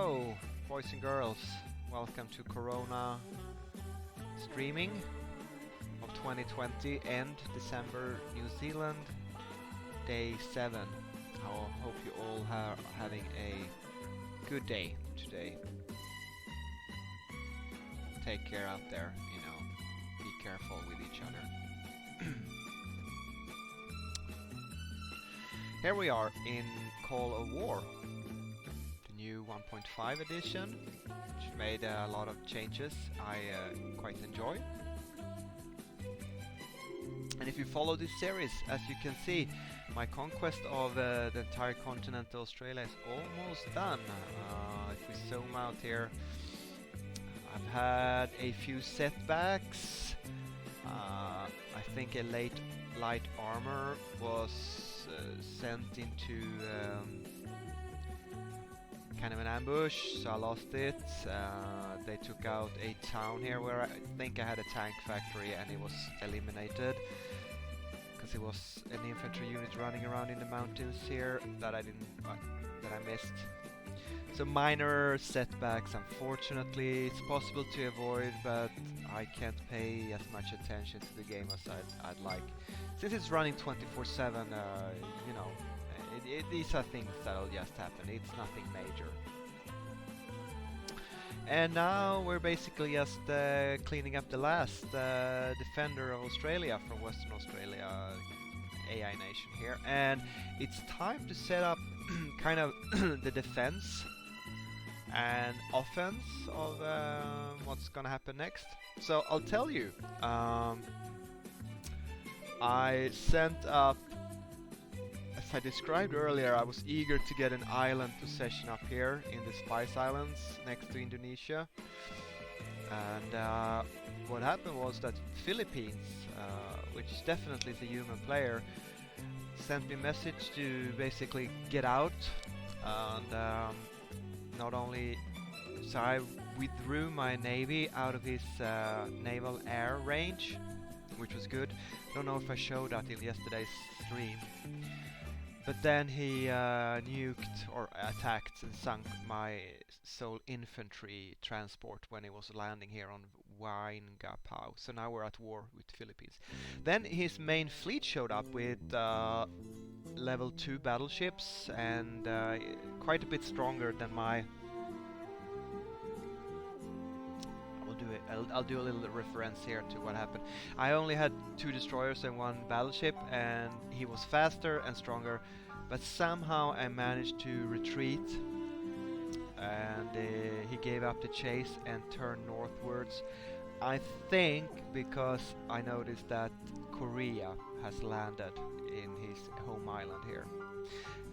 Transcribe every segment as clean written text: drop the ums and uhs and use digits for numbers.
Hello, boys and girls. Welcome to Corona streaming of 2020 and December, New Zealand, day 7. I hope you all are having a good day today. Take care out there, be careful with each other. Here we are in Call of War, the new 1.5 edition, which made a lot of changes I quite enjoy. And if you follow this series, as you can see, my conquest of the entire continent of Australia is almost done. If we zoom out here, I've had a few setbacks. I think a light armor was sent into kind of an ambush, so I lost it. They took out a town here where I think I had a tank factory, and it was eliminated because it was an infantry unit running around in the mountains here that I missed. So minor setbacks, unfortunately. It's possible to avoid, but I can't pay as much attention to the game as I'd like. Since it's running 24/7, these are things that'll just happen. It's nothing major. And now we're basically just cleaning up the last defender of Australia from Western Australia, AI Nation here. And it's time to set up kind of the defense and offense of what's gonna happen next. So I'll tell you, I sent up, as I described earlier, I was eager to get an island possession up here in the Spice Islands next to Indonesia. And what happened was that Philippines, which is definitely the human player, sent me a message to basically get out. And not only, so I withdrew my navy out of his naval air range, which was good. I don't know if I showed that in yesterday's stream. But then he nuked or attacked and sunk my sole infantry transport when he was landing here on Waingapau. So now we're at war with the Philippines. Then his main fleet showed up with level 2 battleships and quite a bit stronger than my... I'll do a little reference here to what happened. I only had 2 destroyers and 1 battleship, and he was faster and stronger, but somehow I managed to retreat, and he gave up the chase and turned northwards. I think because I noticed that Korea has landed in his home island here,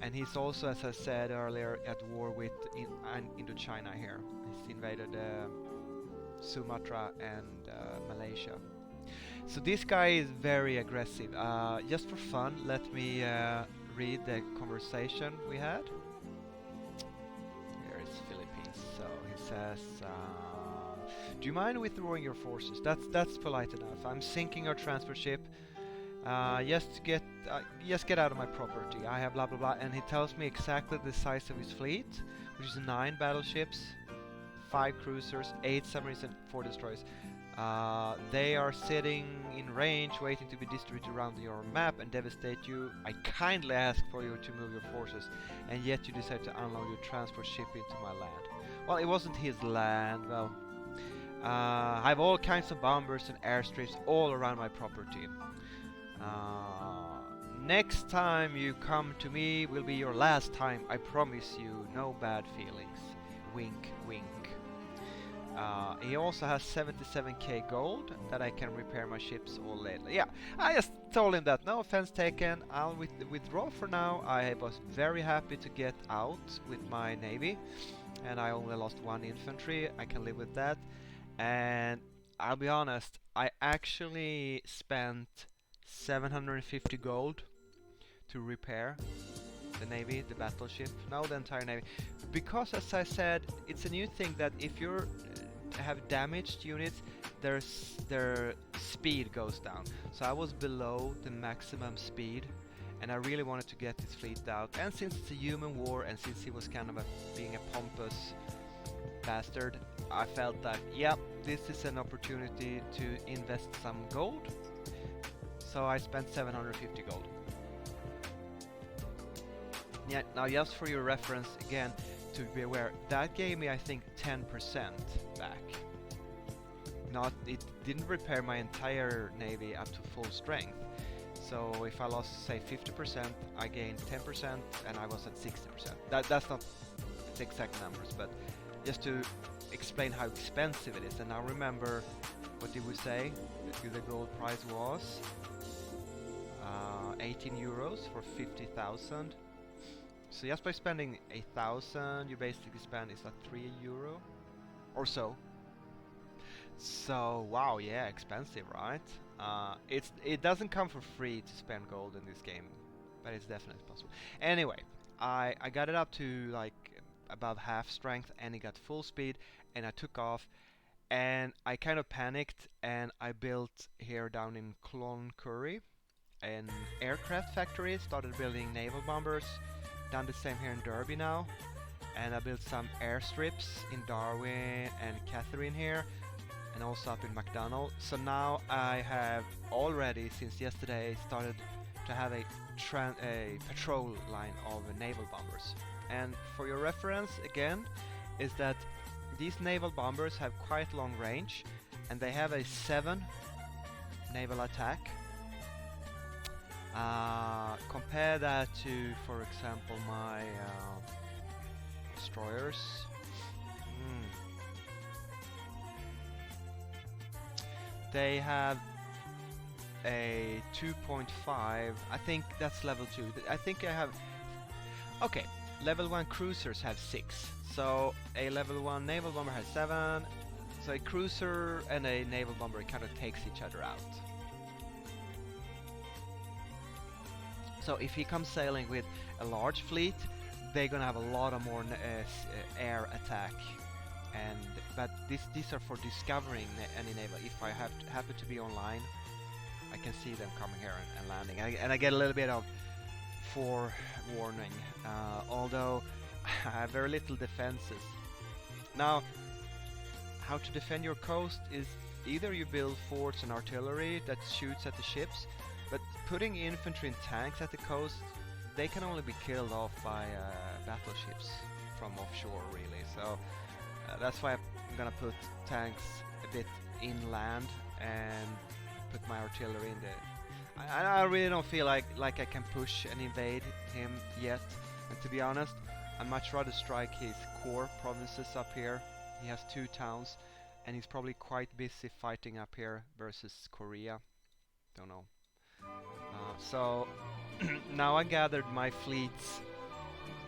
and he's also, as I said earlier, at war with Indochina here. He's invaded Sumatra and Malaysia. So this guy is very aggressive. Just for fun, let me read the conversation we had. Here is Philippines. So he says, do you mind withdrawing your forces? That's polite enough. I'm sinking our transport ship. Just get out of my property. I have blah blah blah. And he tells me exactly the size of his fleet, which is 9 battleships, 5 cruisers, 8 submarines and 4 destroyers. They are sitting in range, waiting to be distributed around your map and devastate you. I kindly ask for you to move your forces, and yet you decide to unload your transport ship into my land. Well, it wasn't his land. Well, I have all kinds of bombers and airstrips all around my property. Next time you come to me will be your last time. I promise you, no bad feelings. Wink, wink. He also has 77k gold that I can repair my ships all later. Yeah, I just told him that, no offense taken, I'll withdraw for now. I was very happy to get out with my navy, and I only lost 1 infantry. I can live with that. And I'll be honest, I actually spent 750 gold to repair the navy, the battleship, no, the entire navy, because as I said, it's a new thing that if you have damaged units, their speed goes down. So I was below the maximum speed, and I really wanted to get his fleet out. And since it's a human war, and since he was kind of being a pompous bastard, I felt that, yep, this is an opportunity to invest some gold. So I spent 750 gold. Yeah, now just for your reference again, to be aware, that gave me I think 10% back. It didn't repair my entire navy up to full strength. So if I lost say 50%, I gained 10% and I was at 60%. That's not the exact numbers, but just to explain how expensive it is. And now remember, what did we say the gold price was? 18 euros for 50,000. So just by spending 1,000, you basically spend, is that 3 euro or so? So wow, yeah, expensive, right? It doesn't come for free to spend gold in this game, but it's definitely possible. Anyway, I got it up to like above half strength, and it got full speed, and I took off, and I kind of panicked, and I built here down in Cloncurry an aircraft factory, started building naval bombers, done the same here in Derby now, and I built some airstrips in Darwin and Catherine here, and also up in McDonald. So now I have already, since yesterday, started to have a patrol line of naval bombers. And for your reference, again, is that these naval bombers have quite long range, and they have a 7 naval attack. Compare that to, for example, my destroyers. They have a 2.5. I think that's level 2. I think I have... Okay, level 1 cruisers have 6. So a level 1 naval bomber has 7. So a cruiser and a naval bomber kind of takes each other out. So if he comes sailing with a large fleet, they're gonna have a lot of more air attack. But these are for discovering any naval. If I happen to be online, I can see them coming here and landing, and I get a little bit of forewarning. Although I have very little defenses. Now, how to defend your coast is either you build forts and artillery that shoots at the ships, but putting infantry and tanks at the coast, they can only be killed off by battleships from offshore, really. So that's why I'm gonna put tanks a bit inland and put my artillery in there. I really don't feel like I can push and invade him yet. And to be honest, I'd much rather strike his core provinces up here. He has 2 towns, and he's probably quite busy fighting up here versus Korea. Don't know. So now I gathered my fleets,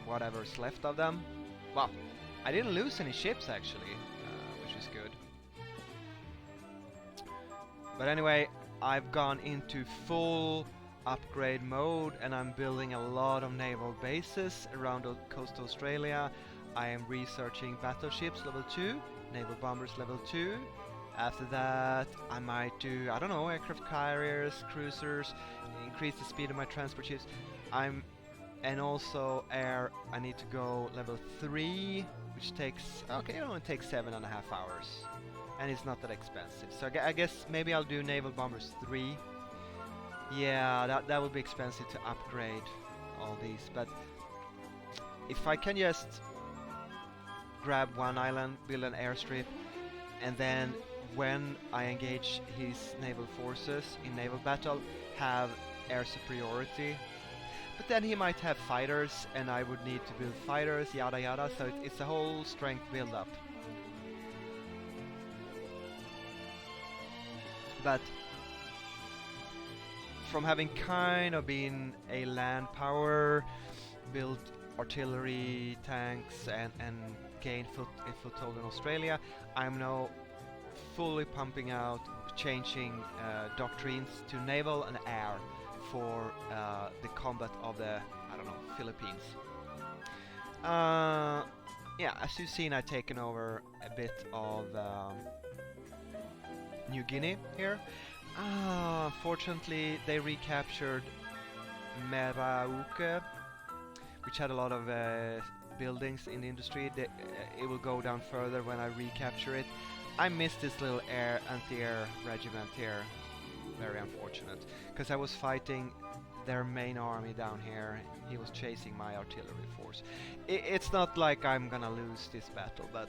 whatever's left of them. Well, I didn't lose any ships actually, which is good. But anyway, I've gone into full upgrade mode, and I'm building a lot of naval bases around coastal Australia. I am researching battleships level 2, naval bombers level 2. After that, I might do, I don't know, aircraft carriers, cruisers, increase the speed of my transport ships. And also air, I need to go level 3, which takes, okay, it only takes 7.5 hours. And it's not that expensive. So I guess maybe I'll do naval bombers 3. Yeah, that would be expensive to upgrade all these. But if I can just grab one island, build an airstrip, and then when I engage his naval forces in naval battle, have air superiority. But then he might have fighters, and I would need to build fighters, yada yada, so it's a whole strength build-up. But from having kind of been a land power, built artillery, tanks, and gained a foothold in Australia, I'm now fully pumping out, changing doctrines to naval and air for the combat of the, I don't know, Philippines. Yeah, as you've seen, I've taken over a bit of New Guinea here. Unfortunately, they recaptured Merauke, which had a lot of buildings in the industry. It will go down further when I recapture it. I missed this little anti-air regiment here. Very unfortunate, because I was fighting their main army down here. He was chasing my artillery force. It's not like I'm gonna lose this battle, but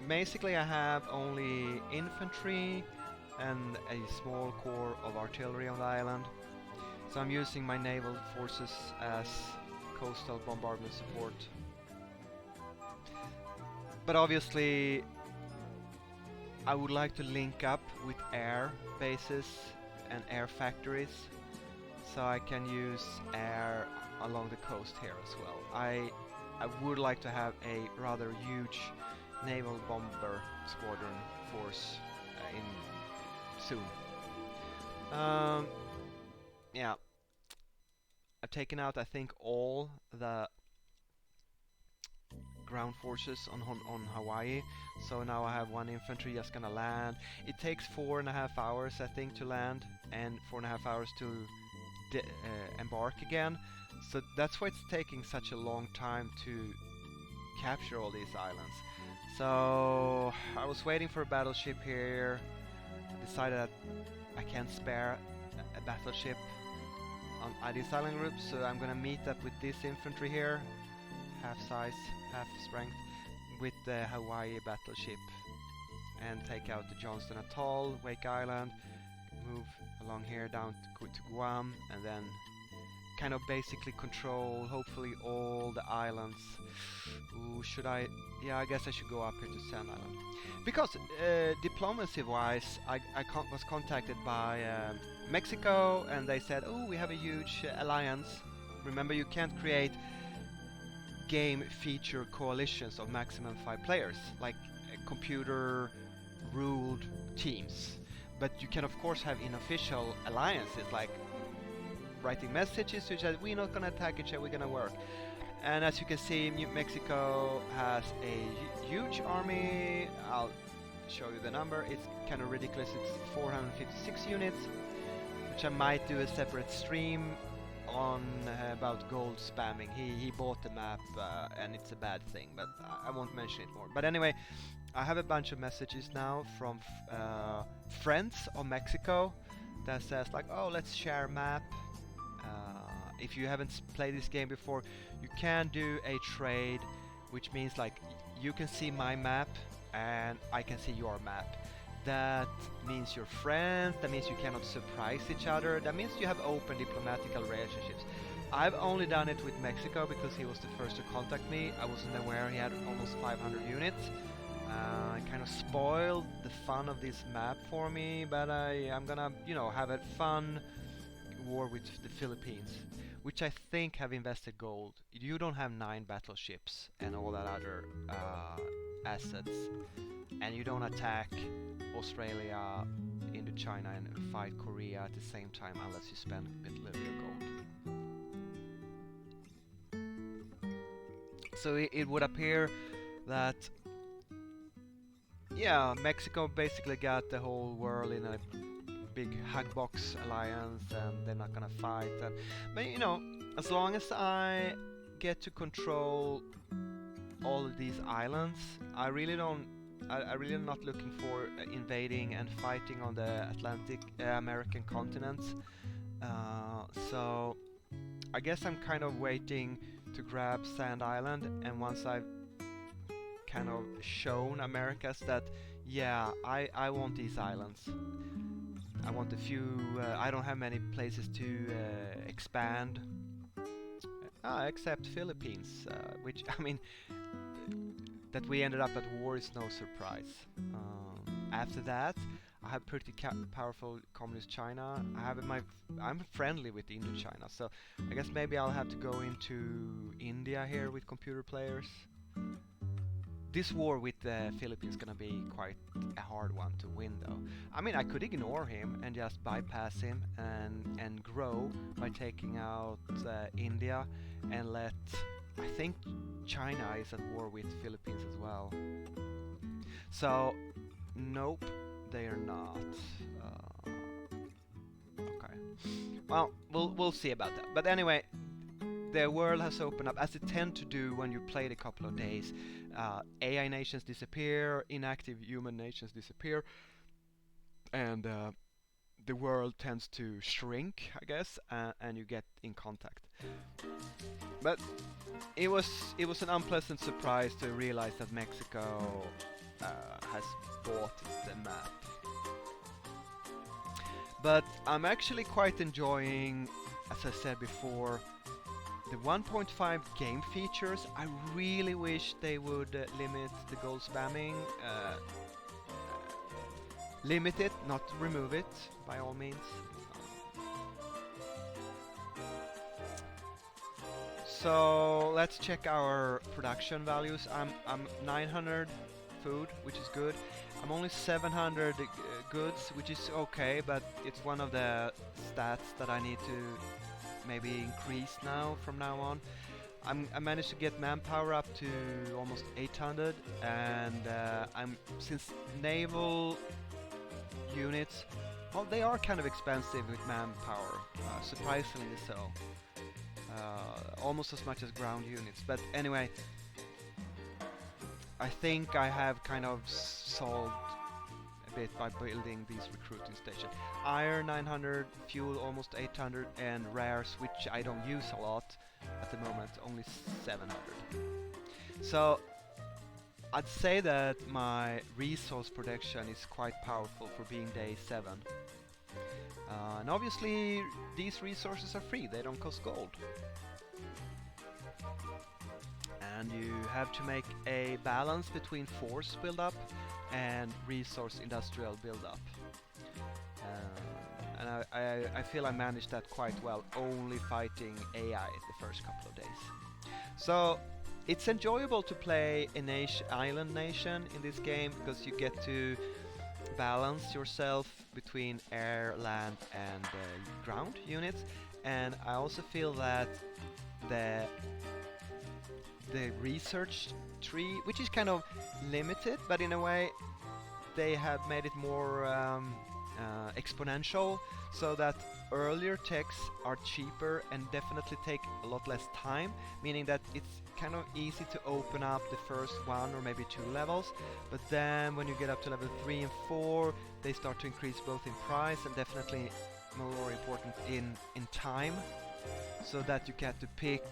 basically I have only infantry and a small corps of artillery on the island. So I'm using my naval forces as coastal bombardment support. But obviously I would like to link up with air bases and air factories, so I can use air along the coast here as well. I would like to have a rather huge naval bomber squadron force in soon. Yeah, I've taken out I think all the ground forces on Hawaii, so now I have one infantry just gonna land. It takes 4.5 hours I think to land, and 4.5 hours to embark again, so that's why it's taking such a long time to capture all these islands. So I was waiting for a battleship here, decided that I can't spare a battleship on this island group, so I'm gonna meet up with this infantry here, half size, half strength, with the Hawaii battleship, and take out the Johnston Atoll, Wake Island, move along here down to Guam, and then kind of basically control hopefully all the islands. Ooh, should I? Yeah, I guess I should go up here to Sand Island, because diplomacy wise I was contacted by Mexico, and they said, oh, we have a huge alliance. Remember, you can't create game feature coalitions of maximum 5 players, like computer ruled teams, but you can of course have unofficial alliances, like writing messages to each other, we're not gonna attack each other, we're gonna work. And as you can see, New Mexico has a huge army. I'll show you the number. It's kind of ridiculous. It's 456 units, which I might do a separate stream on about gold spamming. He bought the map and it's a bad thing, but I won't mention it more. But anyway, I have a bunch of messages now from friends of Mexico that says like, oh, let's share map. If you haven't played this game before, you can do a trade, which means like you can see my map and I can see your map. That means you're friends, that means you cannot surprise each other, that means you have open diplomatical relationships. I've only done it with Mexico because he was the first to contact me. I wasn't aware he had almost 500 units. I kind of spoiled the fun of this map for me, but I'm gonna, you know, have a fun war with the Philippines, which I think have invested gold. You don't have 9 battleships and all that other assets, and you don't attack Australia, Indochina, and fight Korea at the same time unless you spend a bit little gold. So it would appear that, yeah, Mexico basically got the whole world in a big hugbox alliance, and they're not gonna fight. But you know, as long as I get to control all of these islands, I really don't. I really am not looking for invading and fighting on the Atlantic American continent. So I guess I'm kind of waiting to grab Sand Island, and once I've kind of shown Americas that, yeah, I want these islands. I want a few. I don't have many places to expand, except Philippines, which I mean, that we ended up at war is no surprise. After that, I have pretty powerful communist China. I'm friendly with Indochina, so I guess maybe I'll have to go into India here with computer players. This war with the Philippines is gonna be quite a hard one to win, though. I mean, I could ignore him and just bypass him and grow by taking out India and let. I think China is at war with Philippines as well. So, nope, they are not. Okay. Well, we'll see about that. But anyway, the world has opened up, as it tend to do when you played a couple of days. AI nations disappear, inactive human nations disappear, and the world tends to shrink, I guess, and you get in contact. But it was an unpleasant surprise to realize that Mexico has bought the map. But I'm actually quite enjoying, as I said before, the 1.5 game features. I really wish they would limit the gold spamming. Limit it, not remove it, by all means. So let's check our production values. I'm 900 food, which is good. I'm only 700 goods, which is okay, but it's one of the stats that I need to maybe increase now from now on. I managed to get manpower up to almost 800, and since naval units, well, they are kind of expensive with manpower, surprisingly so. Almost as much as ground units, but anyway, I think I have kind of solved a bit by building these recruiting stations. Iron 900, fuel almost 800, and rares, which I don't use a lot at the moment, only 700. So I'd say that my resource production is quite powerful for being day 7. And obviously these resources are free, they don't cost gold. And you have to make a balance between force build-up and resource industrial build-up. And I feel I managed that quite well, only fighting AI the first couple of days. So it's enjoyable to play an island nation in this game, because you get to balance yourself between air, land and ground units. And I also feel that the research tree, which is kind of limited, but in a way they have made it more exponential, so that earlier techs are cheaper and definitely take a lot less time, meaning that it's kind of easy to open up the first 1 or maybe 2 levels, but then when you get up to level 3 and 4, they start to increase both in price and definitely more important in time, so that you get to pick.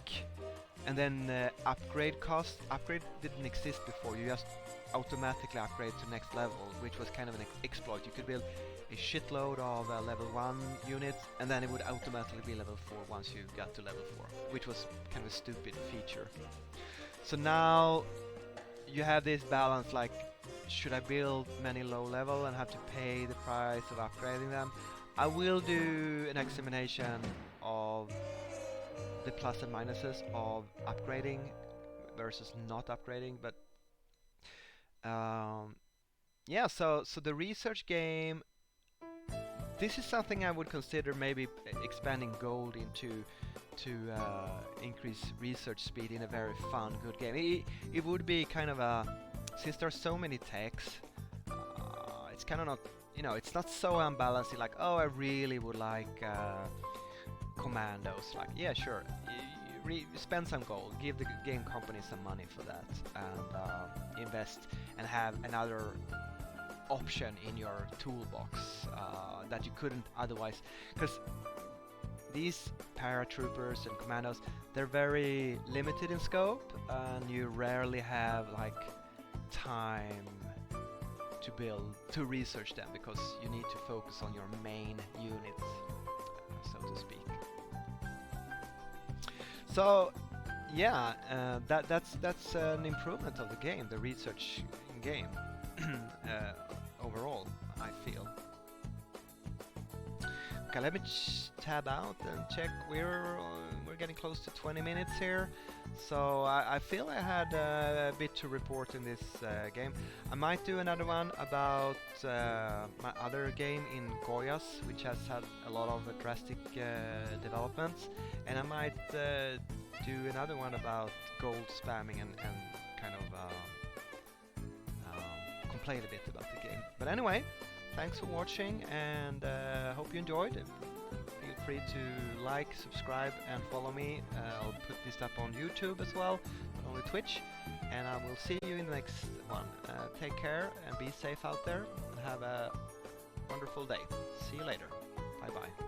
And then upgrade cost. Upgrade didn't exist before, you just automatically upgrade to next level, which was kind of an exploit. You could build a shitload of level 1 units, and then it would automatically be level 4 once you got to level 4, which was kind of a stupid feature. So now you have this balance, like, should I build many low level and have to pay the price of upgrading them? I will do an examination of the plus and minuses of upgrading versus not upgrading, but yeah, so the research game, this is something I would consider maybe expanding gold into, to increase research speed in a very fun, good game. It would be kind of a, since there's so many techs, it's kind of not, you know, it's not so unbalanced. Like, oh, I really would like commandos. Like, yeah, sure, spend some gold, give the game company some money for that, and invest and have another option in your toolbox that you couldn't otherwise, because these paratroopers and commandos, they're very limited in scope, and you rarely have like time to build, to research them, because you need to focus on your main units, so to speak. So yeah, that's an improvement of the game, the research game, overall, I feel. Okay, let me tab out and check. We're getting close to 20 minutes here, so I feel I had a bit to report in this game. I might do another one about my other game in Goyas, which has had a lot of drastic developments, and I might do another one about gold spamming and kind of complain a bit about the game. But anyway, thanks for watching, and hope you enjoyed. Feel free to like, subscribe, and follow me. I'll put this up on YouTube as well, not only Twitch. And I will see you in the next one. Take care and be safe out there, and have a wonderful day. See you later. Bye bye.